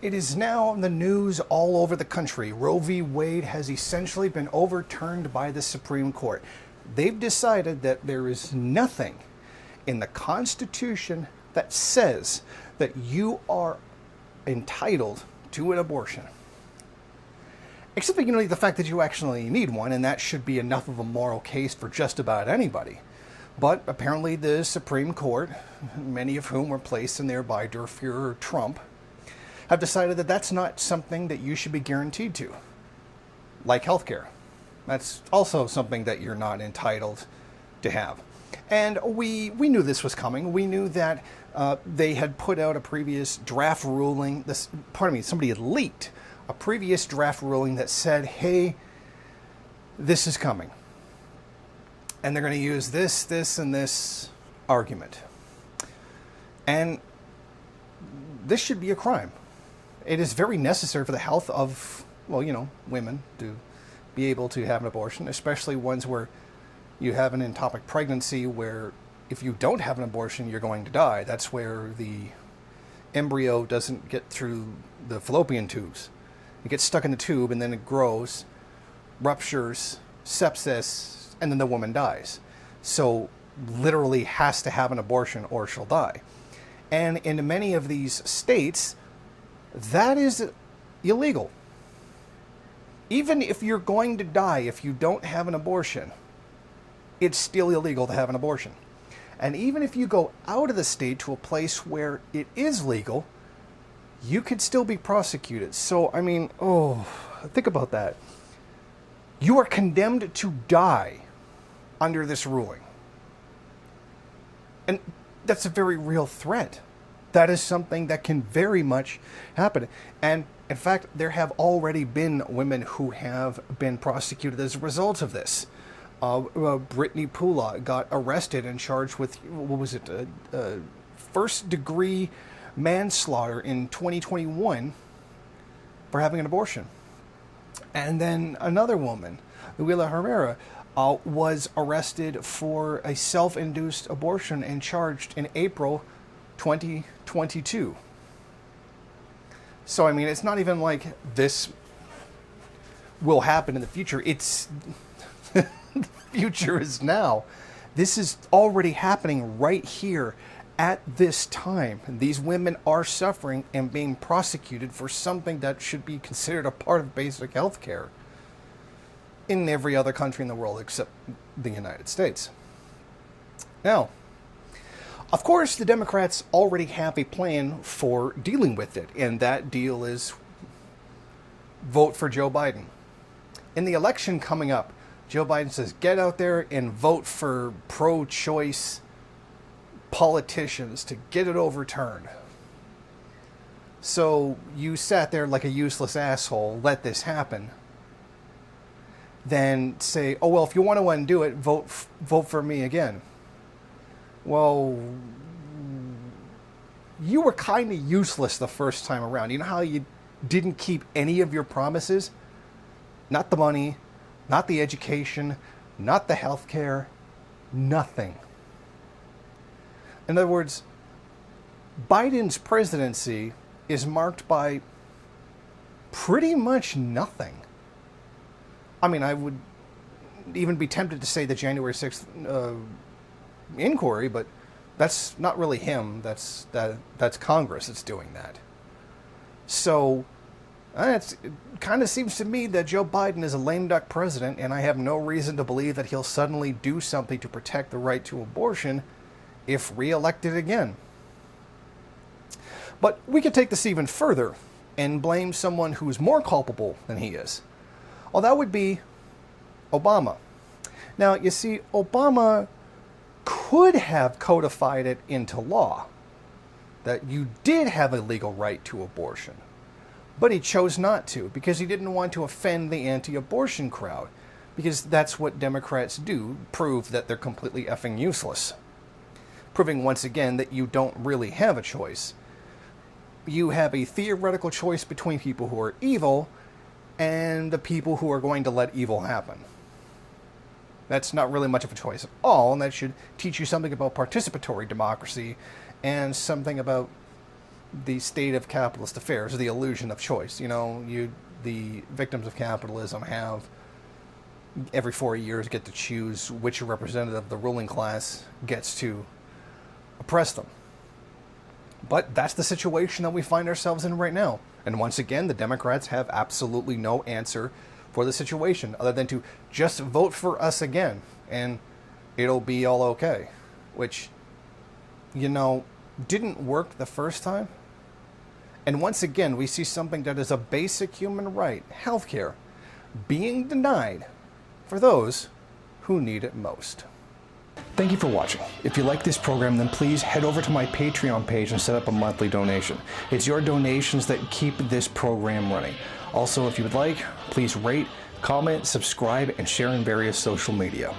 It is now in the news all over the country. Roe v. Wade has essentially been overturned by the Supreme Court. They've decided that there is nothing in the Constitution that says that you are entitled to an abortion. Except that, the fact that you actually need one, and that should be enough of a moral case for just about anybody. But apparently the Supreme Court, many of whom were placed in there by Der Fuhrer Trump, have decided that that's not something that you should be guaranteed to. Like healthcare. That's also something that you're not entitled to have. And we knew this was coming. We knew that they had put out a previous draft ruling. Somebody had leaked a previous draft ruling that said, hey, this is coming. And they're going to use this, and this argument. And this should be a crime. It is very necessary for the health of, women to be able to have an abortion, especially ones where you have an ectopic pregnancy where if you don't have an abortion, you're going to die. That's where the embryo doesn't get through the fallopian tubes. It gets stuck in the tube, and then it grows, ruptures, sepsis, and then the woman dies. So literally has to have an abortion or she'll die. And in many of these states, that is illegal. Even if you're going to die if you don't have an abortion, it's still illegal to have an abortion. And even if you go out of the state to a place where it is legal, you could still be prosecuted. So, think about that. You are condemned to die under this ruling. And that's a very real threat. That is something that can very much happen. And in fact, there have already been women who have been prosecuted as a result of this. Brittany Pula got arrested and charged with, first-degree manslaughter in 2021 for having an abortion. And then another woman, Luila Herrera, was arrested for a self-induced abortion and charged in April 2022. So, it's not even like this will happen in the future. It's the future is now. This is already happening right here at this time. These women are suffering and being prosecuted for something that should be considered a part of basic health care in every other country in the world except the United States. Now, of course, the Democrats already have a plan for dealing with it, and that deal is vote for Joe Biden. In the election coming up, Joe Biden says, get out there and vote for pro-choice politicians to get it overturned. So you sat there like a useless asshole, let this happen. Then say, oh, well, if you want to undo it, vote for me again. Well, you were kind of useless the first time around. You know how you didn't keep any of your promises? Not the money, not the education, not the health care, nothing. In other words, Biden's presidency is marked by pretty much nothing. I would even be tempted to say the January 6th inquiry, but that's not really him. That's Congress that's doing that. So it kind of seems to me that Joe Biden is a lame duck president, and I have no reason to believe that he'll suddenly do something to protect the right to abortion if reelected again. But we could take this even further and blame someone who's more culpable than he is. Well, that would be Obama. Now, you see, Obama could have codified it into law that you did have a legal right to abortion. But he chose not to because he didn't want to offend the anti-abortion crowd, because that's what Democrats do, prove that they're completely effing useless. Proving once again that you don't really have a choice. You have a theoretical choice between people who are evil and the people who are going to let evil happen. That's not really much of a choice at all, and that should teach you something about participatory democracy and something about the state of capitalist affairs, the illusion of choice. The victims of capitalism have every 4 years get to choose which representative of the ruling class gets to oppress them. But that's the situation that we find ourselves in right now. And once again, the Democrats have absolutely no answer for the situation other than to just vote for us again and it'll be all okay. Which, didn't work the first time. And once again, we see something that is a basic human right, healthcare, being denied for those who need it most. Thank you for watching. If you like this program, then please head over to my Patreon page and set up a monthly donation. It's your donations that keep this program running. Also, if you would like, please rate, comment, subscribe, and share in various social media.